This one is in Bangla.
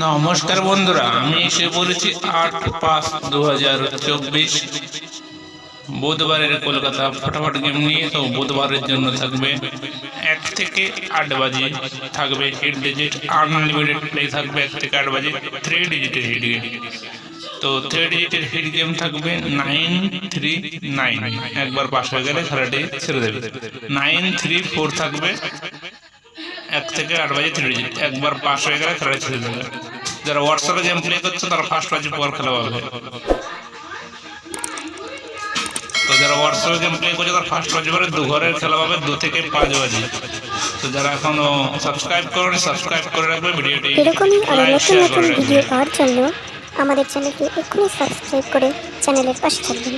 নমস্কার বন্ধুরা, আমি এসে বলেছি 8/5/2024 বুধবারের কলকাতা ফটাফট গেম নিয়ে। তো বুধবারের জন্য থাকবে 1 থেকে 8 বাজে থাকবে হিট ডিজিট আনলিমিটেড প্লে থাকবে 1 থেকে 8 বাজে 3 ডিজিটের হিট গেম। তো 3 ডিজিটের হিট গেম থাকবে 939, একবার পাস হয়ে গেলে খেলাটি ছেড়ে দেবে। 934 থাকবে 1 থেকে 8 বাজে 3 ডিজিট, একবার পাস হয়ে গেলে খেলাটি ছেড়ে দেবে। যারা হোয়াটসঅ্যাপে গেম প্লে করছে তারা ফার্স্ট বাজে পর খেলা পাবে। তো যারা হোয়াটসঅ্যাপে গেম প্লে করছে তারা ফার্স্ট বাজে পরে ঘরের খেলা পাবে 2 থেকে 5 বাজে। তো যারা এখনো সাবস্ক্রাইব করেনি সাবস্ক্রাইব করে রাখবে ভিডিওটি। এরকমই আরো নতুন নতুন ভিডিও পাওয়ার জন্য আমাদের চ্যানেলটি এক্ষুনি সাবস্ক্রাইব করে চ্যানেলের পাশে থাকবেন।